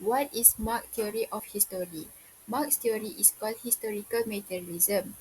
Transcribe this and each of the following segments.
What is Marx's theory of history? Marx's theory is called historical materialism.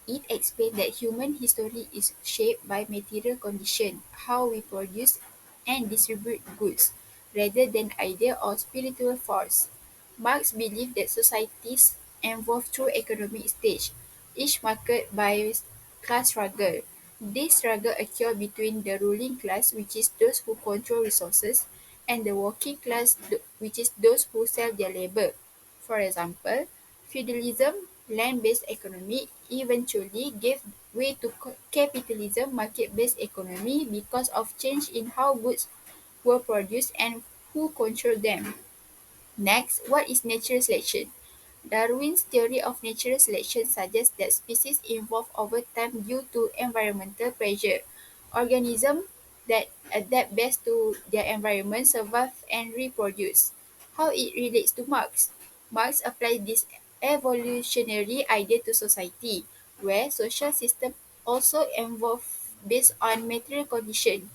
It explains that human history is shaped by material conditions, how we produce and distribute goods, rather than idea or spiritual force. Marx believed that societies evolve through economic stage, each marked by class struggle. This struggle occurs between the ruling class, which is those who control resources, and the working class, which is those who sell their labor. For example, feudalism, land-based economy, eventually gave way to capitalism, market-based economy, because of change in how goods were produced and who controlled them. Next, what is natural selection? Darwin's theory of natural selection suggests that species evolve over time due to environmental pressure. Organisms that adapt best to their environment survive and reproduce. How it relates to Marx? Marx applied this evolutionary idea to society, where social systems also evolve based on material conditions.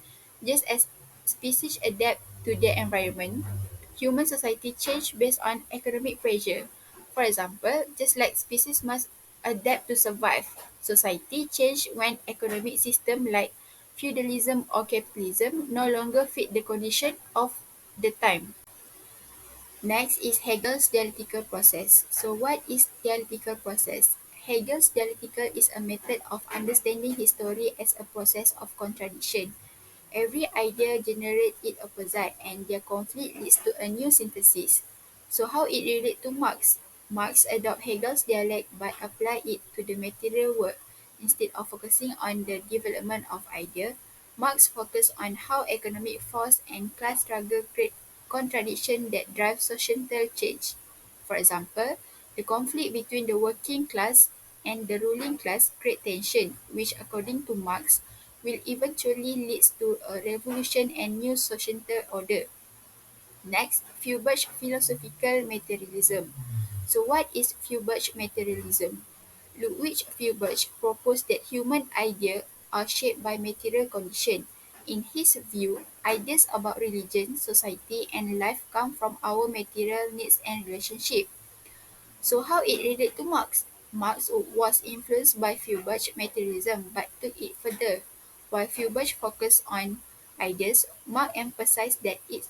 Just as species adapt to their environment, human society change based on economic pressure. For example, just like species must adapt to survive, society change when economic systems like feudalism or capitalism no longer fit the condition of the time. Next is Hegel's dialectical process. So what is dialectical process? Hegel's dialectical is a method of understanding history as a process of contradiction. Every idea generates its opposite, and their conflict leads to a new synthesis. So how it relates to Marx? Marx adopts Hegel's dialect but apply it to the material world. Instead of focusing on the development of idea, Marx focused on how economic force and class struggle create contradiction that drive societal change. For example, the conflict between the working class and the ruling class create tension, which according to Marx will eventually lead to a revolution and new societal order. Next, Feuerbach philosophical materialism. So what is Feuerbach materialism? Ludwig Feuerbach proposed that human ideas are shaped by material conditions. In his view, ideas about religion, society, and life come from our material needs and relationships. So how it related to Marx? Marx was influenced by Feuerbach materialism but took it further. While Feuerbach focused on ideas, Marx emphasized that it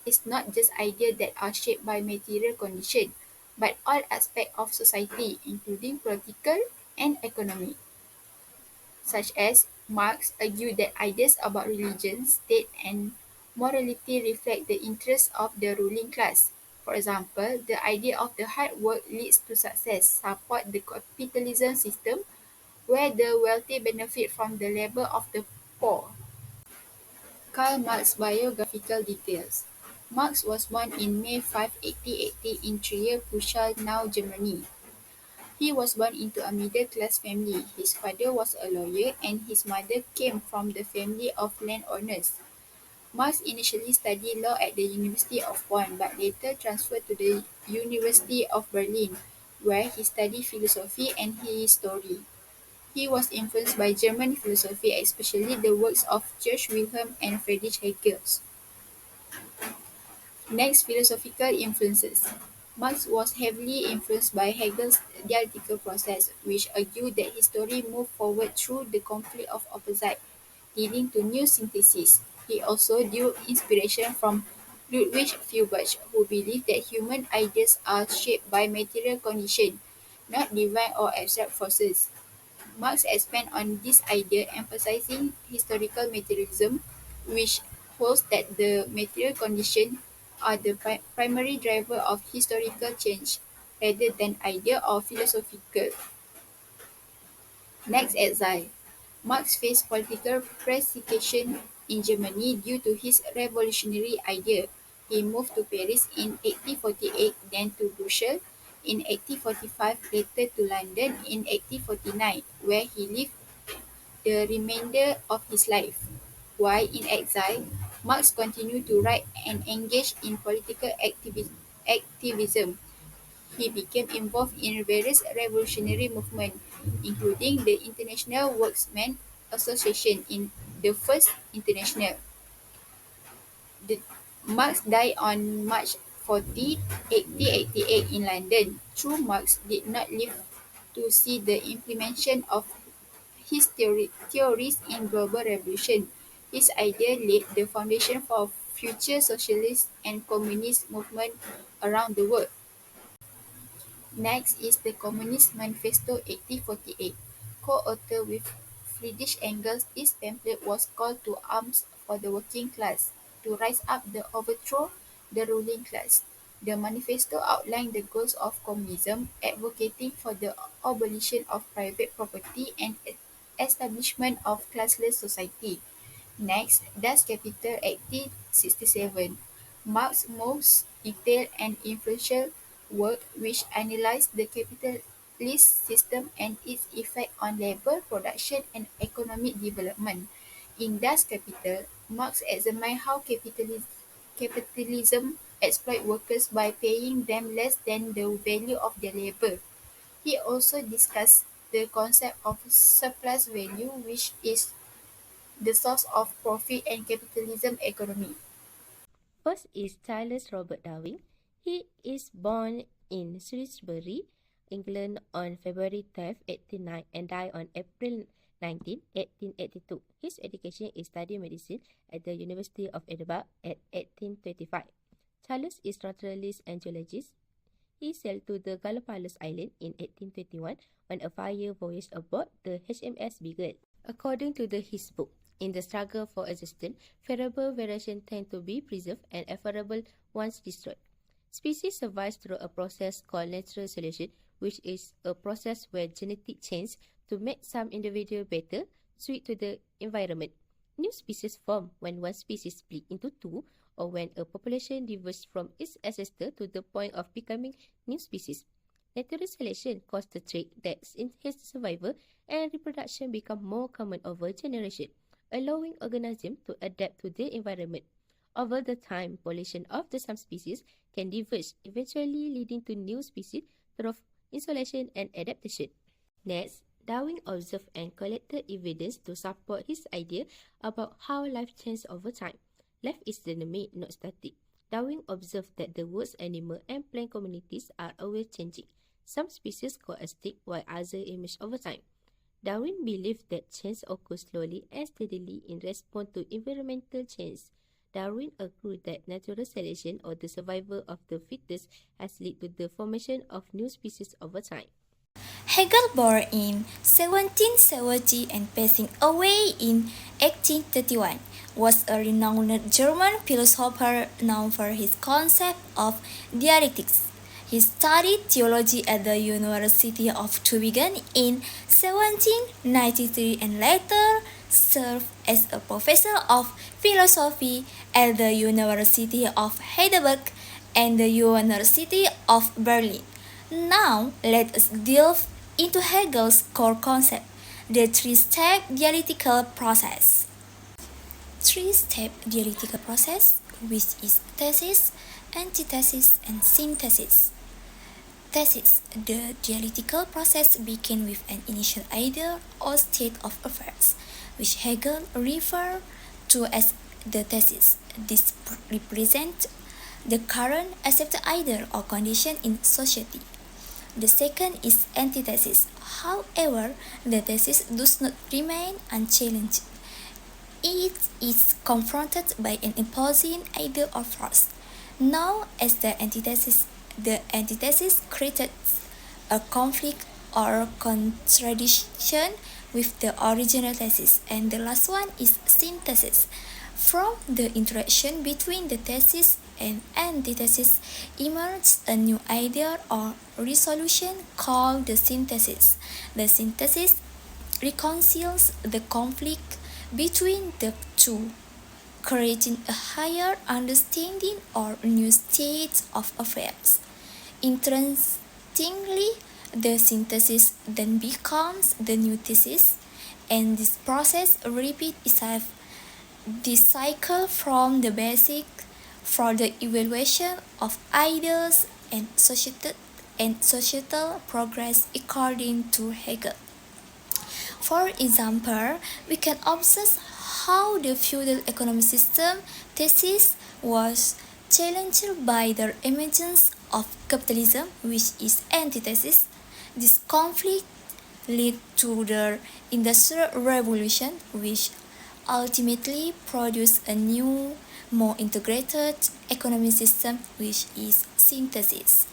is not just ideas that are shaped by material conditions, but all aspects of society, including political and economic, such as Marx argued that ideas about religion, state, and morality reflect the interests of the ruling class. For example, the idea of the hard work leads to success support the capitalism system where the wealthy benefit from the labor of the poor. Karl Marx biographical details. Marx was born in May 5, 1880 in Trier, Prussia, now Germany. He was born into a middle-class family. His father was a lawyer and his mother came from the family of landowners. Marx initially studied law at the University of Bonn but later transferred to the University of Berlin, where he studied philosophy and history. He was influenced by German philosophy, especially the works of Georg Wilhelm and Friedrich Hegel. Next, philosophical influences. Marx was heavily influenced by Hegel's dialectical process, which argued that history moved forward through the conflict of opposites, leading to new synthesis. He also drew inspiration from Ludwig Feuerbach, who believed that human ideas are shaped by material conditions, not divine or abstract forces. Marx expanded on this idea, emphasizing historical materialism, which holds that the material conditions are the primary driver of historical change, rather than idea or philosophical. Next, exile. Marx faced political persecution in Germany due to his revolutionary idea. He moved to Paris in 1848, then to Brussels in 1845, later to London in 1849, where he lived the remainder of his life. While in exile, Marx continued to write and engage in political activism. He became involved in various revolutionary movements, including the International Workmen's Association in the First International. The, Marx died on March 1840, 1888 in London. True Marx did not live to see the implementation of his theories in global revolution. His idea laid the foundation for future socialist and communist movement around the world. Next is the Communist Manifesto 1848. Co-authored with Friedrich Engels, this pamphlet was called to arms for the working class, to rise up and overthrow the ruling class. The manifesto outlined the goals of communism, advocating for the abolition of private property and establishment of classless society. Next, Das Kapital 1867, Marx's most detailed and influential work which analysed the capitalist system and its effect on labour, production and economic development. In Das Kapital, Marx examined how capitalism exploits workers by paying them less than the value of their labour. He also discussed the concept of surplus value, which is the source of profit and capitalism economy. First is Charles Robert Darwin. He is born in Shrewsbury, England on February 12, 1809 and died on April 19, 1882. His education is studying medicine at the University of Edinburgh at 1825. Charles is naturalist and geologist. He sailed to the Galapagos Island in 1821 on a 5-year voyage aboard the HMS Beagle. According to his book, in the struggle for existence, favorable variation tend to be preserved and unfavorable ones destroyed. Species survive through a process called natural selection, which is a process where genetic change to make some individual better suited to the environment. New species form when one species split into two or when a population diverges from its ancestor to the point of becoming new species. Natural selection causes the trait that enhances survival and reproduction become more common over generations, allowing organisms to adapt to their environment. Over the time, population of some species can diverge, eventually leading to new species through isolation and adaptation. Next, Darwin observed and collected evidence to support his idea about how life changes over time. Life is dynamic, not static. Darwin observed that the world's animal and plant communities are always changing. Some species coexist while others emerge over time. Darwin believed that change occurs slowly and steadily in response to environmental change. Darwin agreed that natural selection or the survival of the fittest has led to the formation of new species over time. Hegel, born in 1770 and passing away in 1831, was a renowned German philosopher known for his concept of dialectics. He studied theology at the University of Tübingen in 1793 and later served as a professor of philosophy at the University of Heidelberg and the University of Berlin. Now, let us delve into Hegel's core concept, the three-step dialectical process. Three-step dialectical process, which is thesis, antithesis, and synthesis. Thesis. The dialectical process begins with an initial idea or state of affairs, which Hegel referred to as the thesis. This represents the current accepted idea or condition in society. The second is antithesis. However, the thesis does not remain unchallenged. It is confronted by an imposing idea or force. Now, as the antithesis creates a conflict or contradiction with the original thesis. And the last one is synthesis. From the interaction between the thesis and antithesis emerges a new idea or resolution called the synthesis. The synthesis reconciles the conflict between the two, creating a higher understanding or new state of affairs. Interestingly, the synthesis then becomes the new thesis, and this process repeats itself. This cycle from the basic for the evaluation of ideas and societal progress according to Hegel. For example, we can observe how the feudal economic system thesis was Challenged by the emergence of capitalism, which is antithesis, this conflict led to the Industrial Revolution, which ultimately produced a new, more integrated economic system, which is synthesis.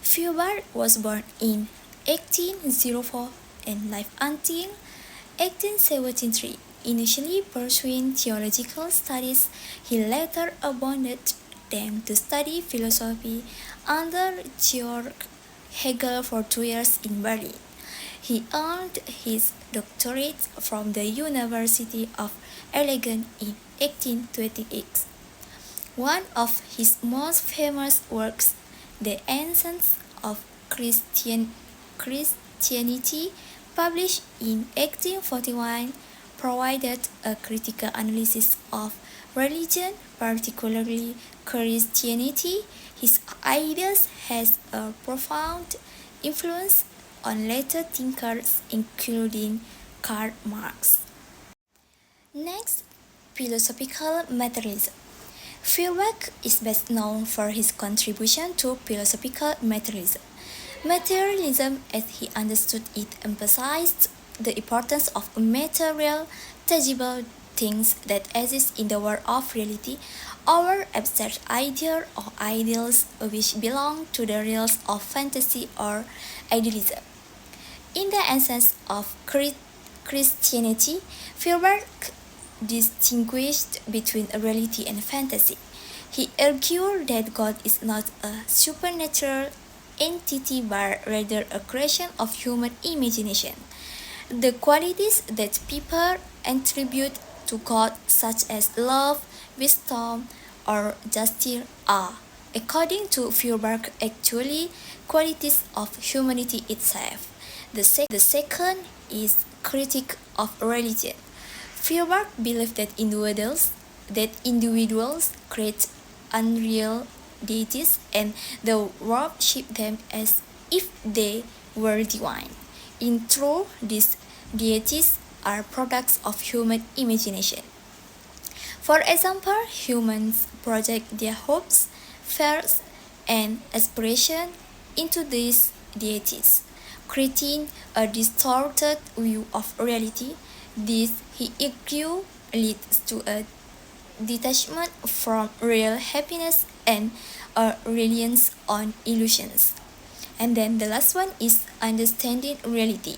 Feuerbach was born in 1804 and lived until 1873. Initially pursuing theological studies, he later abandoned them to study philosophy under Georg Hegel for 2 years in Berlin. He earned his doctorate from the University of Erlangen in 1828. One of his most famous works, The Essence of Christianity, published in 1841, provided a critical analysis of religion, particularly Christianity. His ideas has a profound influence on later thinkers, including Karl Marx. Next, philosophical materialism. Feuerbach is best known for his contribution to philosophical materialism. Materialism, as he understood it, emphasized the importance of material, tangible things that exist in the world of reality over abstract ideas or ideals which belong to the realms of fantasy or idealism. In the essence of Christianity, Feuerbach distinguished between reality and fantasy. He argued that God is not a supernatural entity but rather a creation of human imagination. The qualities that people attribute to God, such as love, wisdom, or justice, are, according to Feuerbach, actually qualities of humanity itself. The second is critique of religion. Feuerbach believed that individuals create unreal deities and the worship them as if they were divine. In truth, these deities are products of human imagination. For example, humans project their hopes, fears, and aspirations into these deities, creating a distorted view of reality. This, he argued, leads to a detachment from real happiness and a reliance on illusions. And then the last one is understanding reality.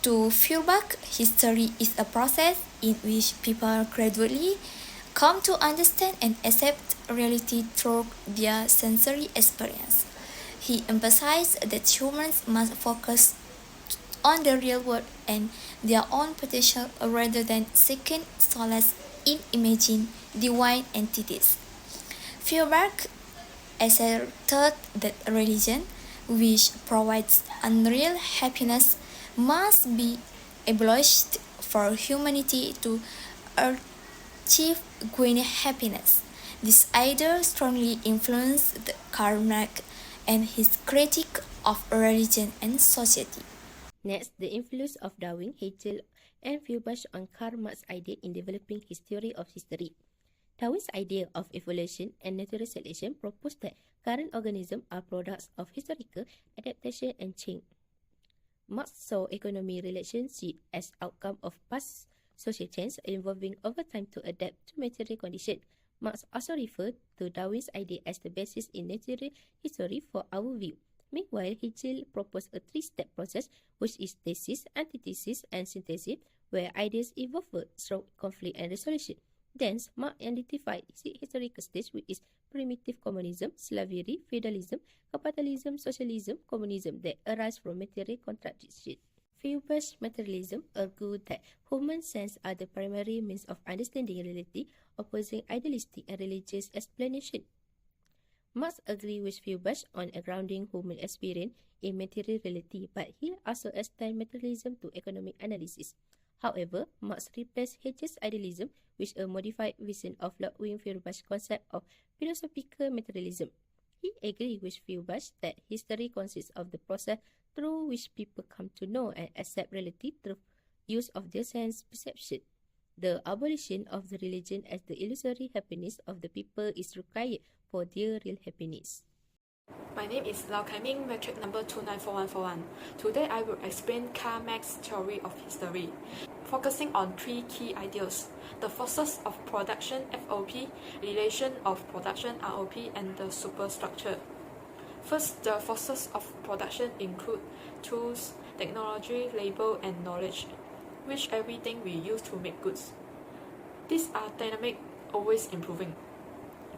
To Feuerbach, history is a process in which people gradually come to understand and accept reality through their sensory experience. He emphasized that humans must focus on the real world and their own potential rather than seeking solace in imagined divine entities. Feuerbach asserted that religion, which provides unreal happiness, must be abolished for humanity to achieve genuine happiness. This idea strongly influenced Karl Marx and his critique of religion and society. Next, the influence of Darwin, Hegel, and Feuerbach on Karl Marx's idea in developing his theory of history. Darwin's idea of evolution and natural selection proposed that current organisms are products of historical adaptation and change. Marx saw economic relationship as outcome of past social change evolving over time to adapt to material conditions. Marx also referred to Darwin's idea as the basis in natural history for our view. Meanwhile, Hegel proposed a three-step process, which is thesis, antithesis, and synthesis, where ideas evolve through conflict and resolution. Thence, Marx identified the historical stage with its primitive communism, slavery, feudalism, capitalism, socialism, communism that arise from material contradiction. Feuerbach's materialism argued that human senses are the primary means of understanding reality, opposing idealistic and religious explanation. Marx agreed with Feuerbach on grounding human experience in material reality, but he also extended materialism to economic analysis. However, Marx replaced Hegel's idealism with a modified version of Ludwig Feuerbach's concept of philosophical materialism. He agreed with Feuerbach that history consists of the process through which people come to know and accept reality through use of their sense perception. The abolition of the religion as the illusory happiness of the people is required for their real happiness. My name is Lau Kai Min, metric number 294141. Today I will explain Karl Marx's theory of history, focusing on three key ideas: the forces of production (FOP), relation of production (ROP), and the superstructure. First, the forces of production include tools, technology, labor, and knowledge, which everything we use to make goods. These are dynamic, always improving.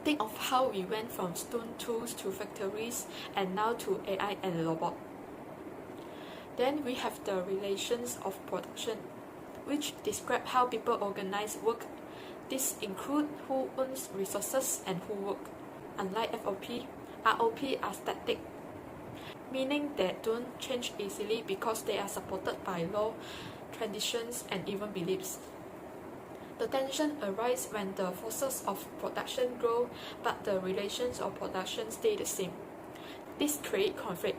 Think of how we went from stone tools to factories and now to AI and robot. Then we have the relations of production, which describe how people organize work. These include who owns resources and who work. Unlike FOP, ROP are static, meaning they don't change easily because they are supported by law, traditions, and even beliefs. The tension arises when the forces of production grow, but the relations of production stay the same. This creates conflict.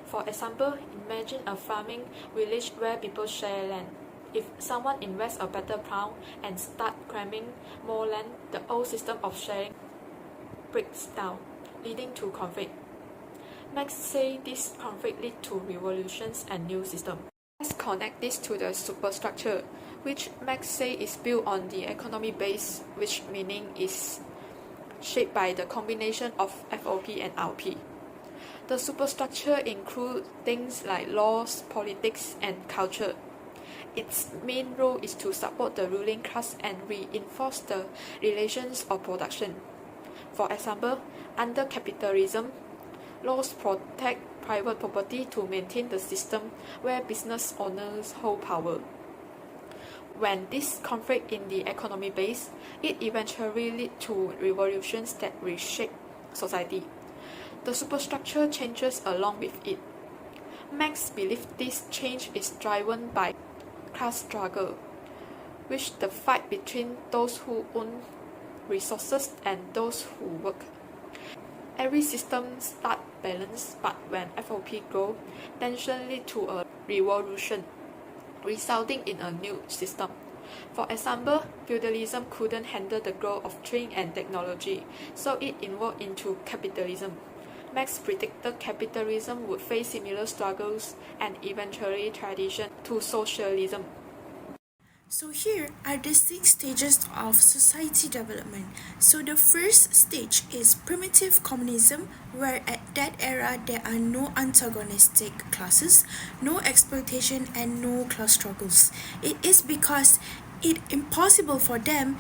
For example, imagine a farming village where people share land. If someone invests a better plow and start claiming more land, the old system of sharing breaks down, leading to conflict. Marx says this conflict leads to revolutions and new systems. Let's connect this to the superstructure, which Marx says is built on the economy base, which meaning is shaped by the combination of FOP and RP. The superstructure includes things like laws, politics, and culture. Its main role is to support the ruling class and reinforce the relations of production. For example, under capitalism, laws protect private property to maintain the system where business owners hold power. When this conflict in the economy base, it eventually leads to revolutions that reshape society. The superstructure changes along with it. Marx believes this change is driven by class struggle, which the fight between those who own resources and those who work. Every system starts balanced, but when FOP grows, tension leads to a revolution, resulting in a new system. For example, feudalism couldn't handle the growth of trade and technology, so it evolved into capitalism. Marx predicted capitalism would face similar struggles and eventually transition to socialism. So here are the 6 stages of society development. So the first stage is primitive communism, where at that era there are no antagonistic classes, no exploitation, and no class struggles. It is because it's impossible for them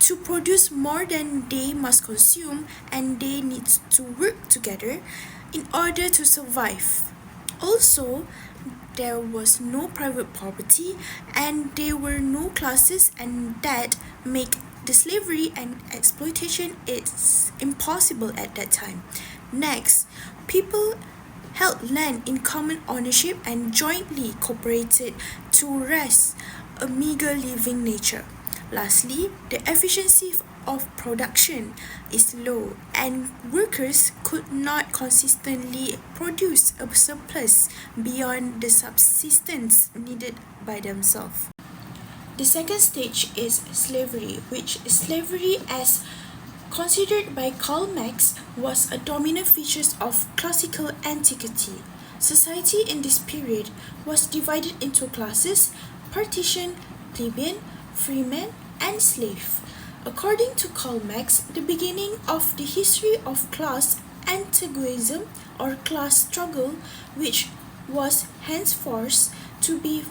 to produce more than they must consume, and they need to work together in order to survive. Also, there was no private property and there were no classes, and that make the slavery and exploitation is impossible at that time. Next, people held land in common ownership and jointly cooperated to raise a meager living nature. Lastly, the efficiency of production is low and workers could not consistently produce a surplus beyond the subsistence needed by themselves. The second stage is slavery, which slavery as considered by Karl Marx was a dominant feature of classical antiquity. Society in this period was divided into classes: partition, plebeian, freeman, and slave. According to Karl Marx, the beginning of the history of class antagonism or class struggle, which was henceforth to be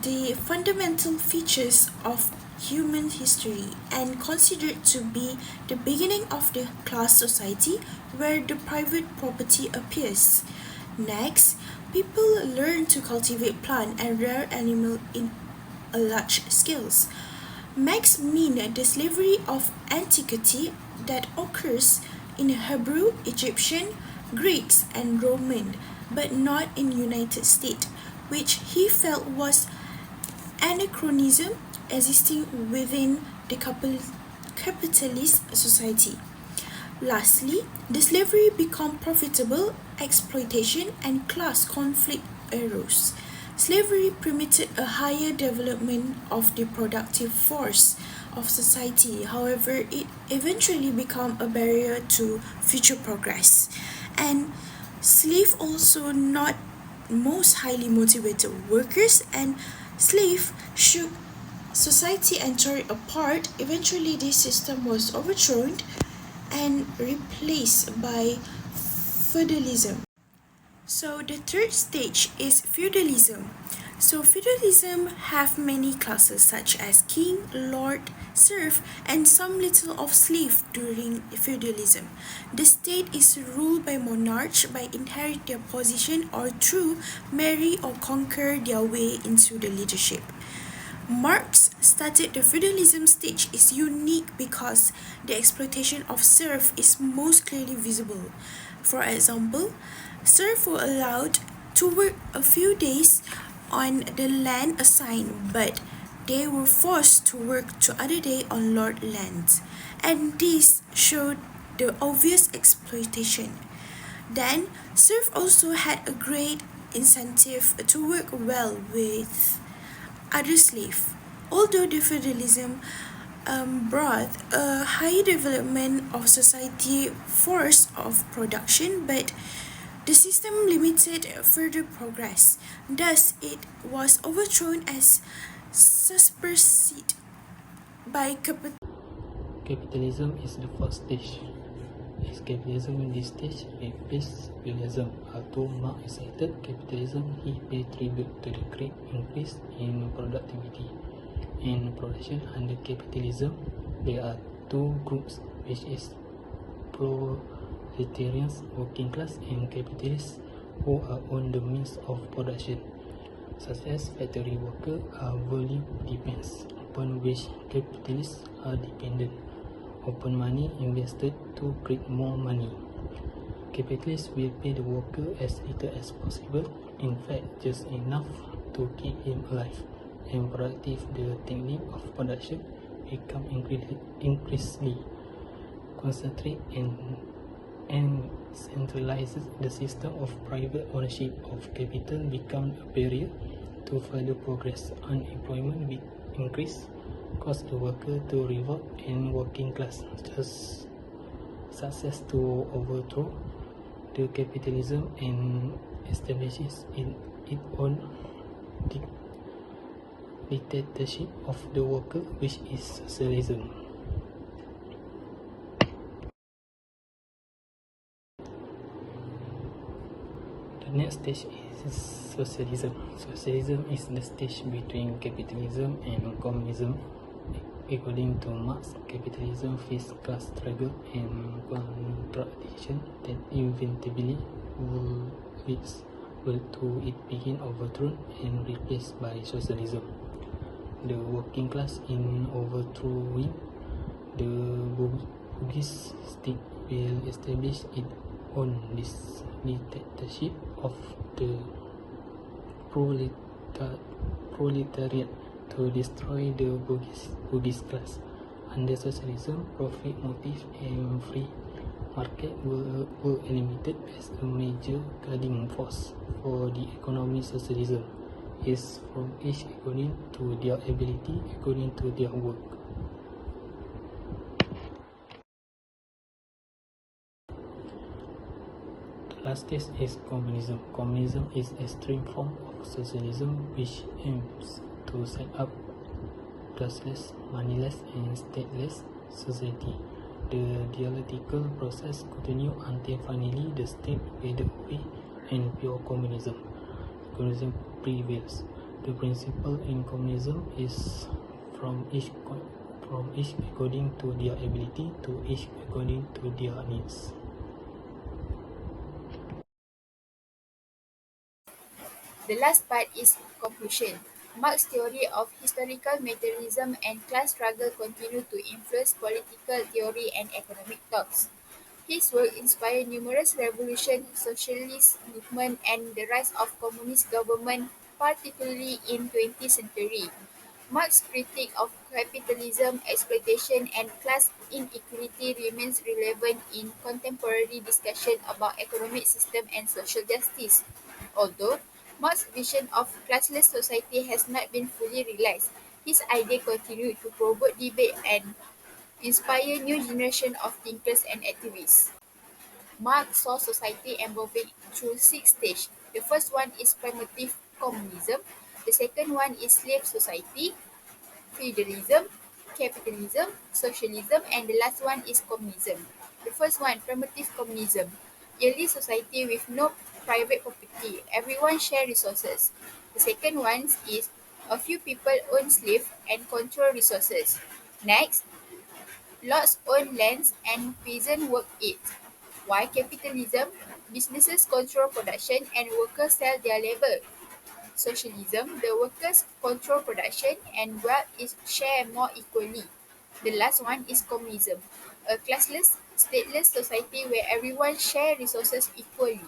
the fundamental features of human history and considered to be the beginning of the class society where the private property appears. Next, people learn to cultivate plant and rare animal in a large scales. Marx mean the slavery of antiquity that occurs in Hebrew, Egyptian, Greeks, and Roman, but not in United States, which he felt was anachronism existing within the capitalist society. Lastly, the slavery became profitable exploitation and class conflict arose. Slavery permitted a higher development of the productive force of society. However, it eventually became a barrier to future progress. And slave also not most highly motivated workers, and slave shook society and tore it apart. Eventually, this system was overthrown and replaced by feudalism. So the third stage is feudalism. So feudalism have many classes such as king, lord, serf, and some little of slave during feudalism. The state is ruled by monarchs by inherit their position or through marry or conquer their way into the leadership. Marx stated the feudalism stage is unique because the exploitation of serf is most clearly visible. For example, serfs were allowed to work a few days on the land assigned, but they were forced to work to other day on lord lands, and this showed the obvious exploitation. Then, serfs also had a great incentive to work well with other slaves. Although the feudalism brought a high development of society force of production, but the system limited further progress. Thus, it was overthrown as superseded by Capitalism is the fourth stage. Is capitalism in this stage replaced feudalism? Although Marx cited capitalism, he paid tribute to the great increase in productivity and production under capitalism. There are two groups, which is proletarians, working class, and capitalists who are on the means of production, such as factory workers are value depends, upon which capitalists are dependent upon money invested to create more money. Capitalists will pay the worker as little as possible, in fact just enough to keep him alive and productive. The technique of production become increasingly concentrate and centralizes. The system of private ownership of capital become a barrier to further progress. Unemployment will increase, cause the worker to revolt, and working class just success to overthrow the capitalism and establishes in its own dictatorship of the worker, which is socialism. The next stage is socialism. Socialism is the stage between capitalism and communism. According to Marx, capitalism faces class struggle and contradiction that inevitably leads to it being overthrown and replaced by socialism. The working class, in overthrowing the bourgeois state, will establish its own dictatorship of the proletariat to destroy the bourgeois class. Under socialism, profit motive and free market were eliminated as a major guiding force for the economy. Socialism is from each according to their ability, according to their work. The last stage is communism. Communism is an extreme form of socialism which aims to set up classless, moneyless, and stateless society. The dialectical process continues until finally the state faded away and pure communism prevails. The principle in communism is from each according to their ability, to each according to their needs. The last part is conclusion. Marx's theory of historical materialism and class struggle continue to influence political theory and economic thoughts. His work inspired numerous revolutions, socialist movements, and the rise of communist government, particularly in 20th century. Marx's critique of capitalism, exploitation, and class inequality remains relevant in contemporary discussion about economic system and social justice. Although Marx's vision of classless society has not been fully realized. His idea continued to provoke debate and inspire new generation of thinkers and activists. Marx saw society evolving through six stages. The first one is primitive communism. The second one is slave society, feudalism, capitalism, socialism, and the last one is communism. The first one, primitive communism. Early society with no private property. Everyone share resources. The second one is a few people own slave and control resources. Next, lords own lands and peasants work it. Why capitalism? Businesses control production and workers sell their labor. Socialism, the workers control production and wealth is shared more equally. The last one is communism, a classless, stateless society where everyone share resources equally.